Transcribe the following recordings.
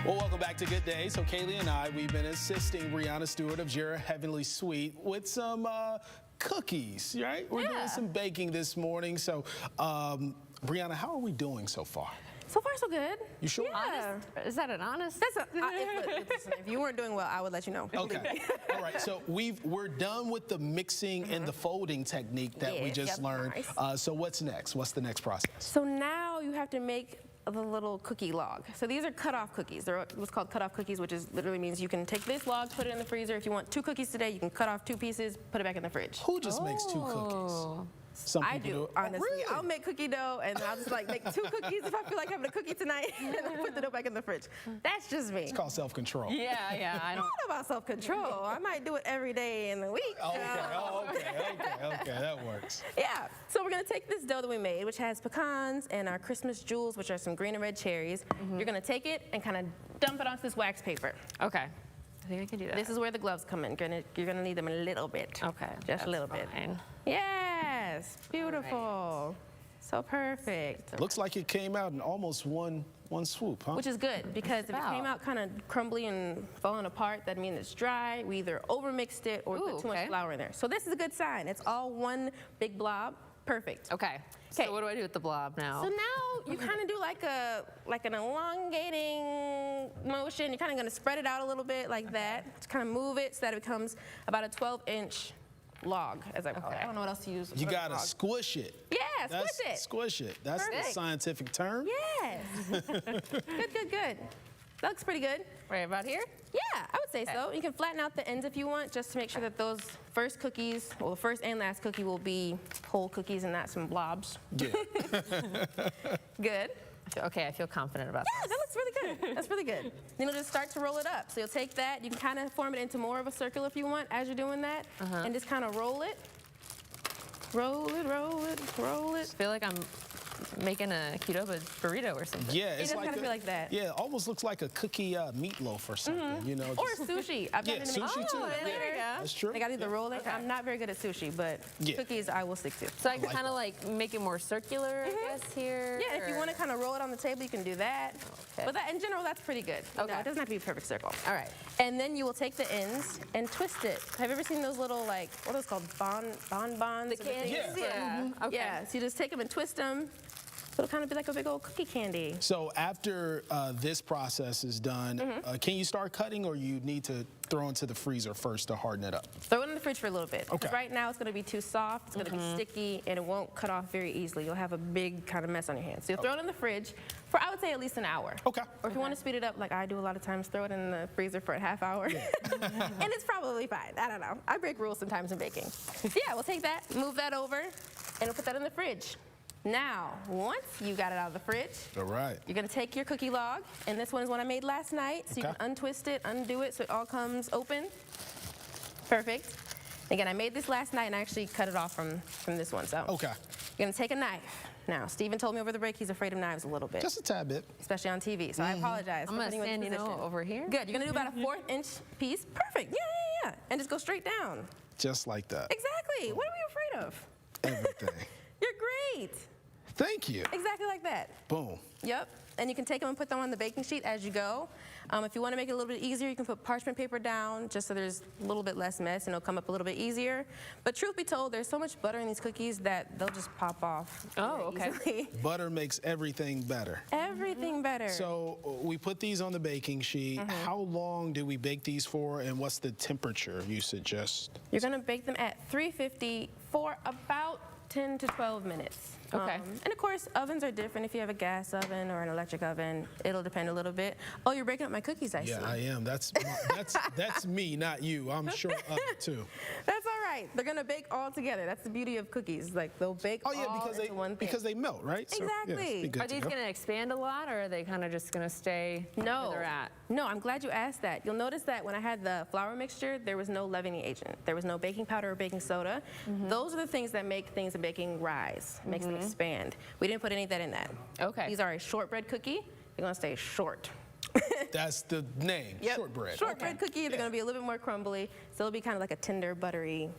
Well, welcome back to Good Day. So Kaylee and I, we've been assisting Brianna Stewart of Jera Heavenly Sweet with some cookies, right? We're doing some baking this morning. So, Brianna, how are we doing so far? So far, so good. You sure? Yeah. Is that an honest? That's if you weren't doing well, I would let you know. Okay. All right. So we're done with the mixing and the folding technique that we just learned. Nice. So what's next? What's the next process? So now you have to make the little cookie log. So these are cut-off cookies. They're what's called cut-off cookies, which is literally means you can take this log, put it in the freezer. If you want 2 cookies today, you can cut off 2 pieces, put it back in the fridge. Who just makes 2 cookies? Some I people do, honestly. Oh, really? I'll make cookie dough, and I'll just like make 2 cookies if I feel like having a cookie tonight, and then put the dough back in the fridge. That's just me. It's called self-control. Yeah, I don't know about self-control. I might do it every day in the week. Okay, that works. Yeah, so we're gonna take this dough that we made, which has pecans and our Christmas jewels, which are some green and red cherries. You're gonna take it and kind of dump it onto this wax paper. Okay. I think I can do that. This is where the gloves come in. You're gonna need them a little bit. Okay. Just a little bit. Yes, beautiful. Right. So perfect. Looks like it came out in almost one swoop, huh? Which is good, because if it came out kind of crumbly and falling apart, that means it's dry. We either overmixed it or put too much flour in there. So this is a good sign. It's all one big blob. Perfect. Okay. So what do I do with the blob now? So now you kind of do like an elongating motion. You're kind of going to spread it out a little bit like that. Just kind of move it so that it becomes about a 12-inch log, as I call it. I don't know what else to use. You got to squish it. Yeah, squish it. Squish it. That's the scientific term. Yes. Good. That looks pretty good. Right about here? Yeah, I would say so. You can flatten out the ends if you want, just to make sure that those first cookies, well, the first and last cookie will be whole cookies and not some blobs. Yeah. Good. Okay, I feel confident about that. Yeah, that looks really good. That's really good. Then you'll just start to roll it up. So you'll take that, you can kind of form it into more of a circle if you want as you're doing that, and just kind of roll it. Roll it. I feel like I'm making a Qdoba burrito or something. Yeah, it's kind of feel like that. Yeah, it almost looks like a cookie meatloaf or something, you know. Or sushi. I've done it in sushi too. There you go. That's true. I got either roll it. I'm not very good at sushi, but cookies I will stick to. So I can kind of like make it more circular, I guess, here. Yeah, if you want to kind of roll it on the table, you can do that. Okay. But in general, that's pretty good. Okay. No, it doesn't have to be a perfect circle. All right. And then you will take the ends and twist it. Have you ever seen those little, like, what are those called? Bonbons? The candies? Yeah. Okay. Yeah, so you just take them and twist them. It'll kind of be like a big old cookie candy. So after this process is done, can you start cutting, or you need to throw into the freezer first to harden it up? Throw it in the fridge for a little bit. Okay. Right now it's going to be too soft, it's going to be sticky, and it won't cut off very easily. You'll have a big kind of mess on your hands. So you'll throw it in the fridge for, I would say, at least an hour. Okay. Or if you want to speed it up, like I do a lot of times, throw it in the freezer for a half hour. Yeah. And it's probably fine. I don't know. I break rules sometimes in baking. Yeah, we'll take that, move that over, and we'll put that in the fridge. Now, once you got it out of the fridge, you're going to take your cookie log, and this one is one I made last night, so you can untwist it, undo it, so it all comes open. Perfect. Again, I made this last night, and I actually cut it off from this one, so. Okay. You're going to take a knife. Now, Steven told me over the break he's afraid of knives a little bit. Just a tad bit. Especially on TV, so I apologize. I'm going to stand, over here. Good. You're going to do about a 1/4-inch piece. Perfect. Yeah. And just go straight down. Just like that. Exactly. What are we afraid of? Everything. You're great. Thank you. Exactly like that. Boom. Yep. And you can take them and put them on the baking sheet as you go. If you want to make it a little bit easier, you can put parchment paper down just so there's a little bit less mess and it'll come up a little bit easier. But truth be told, there's so much butter in these cookies that they'll just pop off. Oh, okay. Easily. Butter makes everything better. Everything better. So we put these on the baking sheet. How long do we bake these for, and what's the temperature you suggest? You're going to bake them at 350 for about 10 to 12 minutes. Okay. And of course, ovens are different. If you have a gas oven or an electric oven, it'll depend a little bit. Oh, you're breaking up my cookies, I see. Yeah, I am. That's me, not you. I'm short of it too. That's all right. They're gonna bake all together. That's the beauty of cookies. Like they'll bake all into one thing. Because they melt, right? Exactly. Are these gonna expand a lot, or are they kind of just gonna stay where they're at? No, I'm glad you asked that. You'll notice that when I had the flour mixture, there was no leavening agent. There was no baking powder or baking soda. Those are the things that make things in baking rise, makes them expand. We didn't put any of that in that. Okay. These are a shortbread cookie. They're gonna stay short. That's the name, shortbread. Shortbread cookie. They're gonna be a little bit more crumbly, so it'll be kind of like a tender, buttery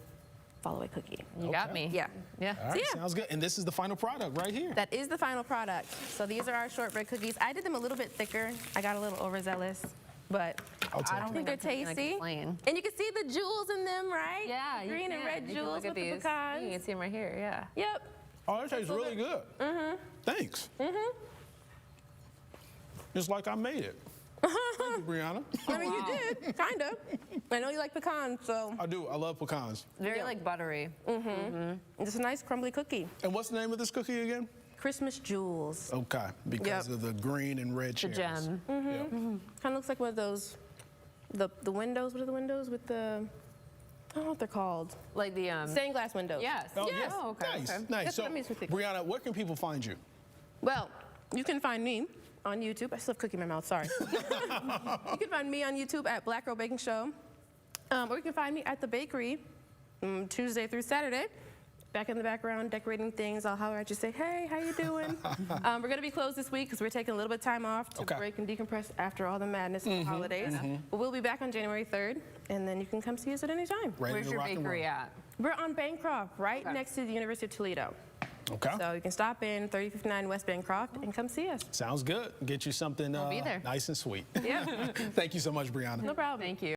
fall-away cookie. You got me. Yeah. Yeah. All right, yeah. sounds good. And this is the final product right here. That is the final product. So these are our shortbread cookies. I did them a little bit thicker. I got a little overzealous, but I'll take I don't it. think they're I'm taking, like, tasty. plain. And you can see the jewels in them, right? Yeah. The green and red jewels with the pecans. You can see them right here. Yeah. Yep. Oh, that tastes really good. Thanks. It's like I made it. Thank you, Brianna. I mean, you did, kind of. I know you like pecans, so I do. I love pecans. Very like buttery. it's a nice crumbly cookie. And what's the name of this cookie again? Christmas jewels. Okay, because Yep. of the green and red The cherries. gem. Yeah. Kind of looks like one of those, the windows. What are the windows with the? I don't know what they're called. Like the Stained glass windows. Yes. Oh, Yes. yeah. Oh, okay, Nice, okay. nice. That's So, what I mean with the- Brianna, where can people find you? Well, you can find me on YouTube. I still have cookie in my mouth, sorry. You can find me on YouTube at Black Girl Baking Show. Or you can find me at the bakery Tuesday through Saturday. Back in the background, decorating things. I'll holler at you, say, hey, how you doing? We're going to be closed this week because we're taking a little bit of time off to Okay. break and decompress after all the madness of the holidays. But we'll be back on January 3rd, and then you can come see us at any time. Ready Where's to your rock and bakery roll. at? We're on Bancroft, right Okay. next to the University of Toledo. Okay. So you can stop in 3059 West Bancroft and come see us. Sounds good. Get you something I'll be there. nice and sweet. Yeah, Thank you so much, Brianna. no problem. Thank you.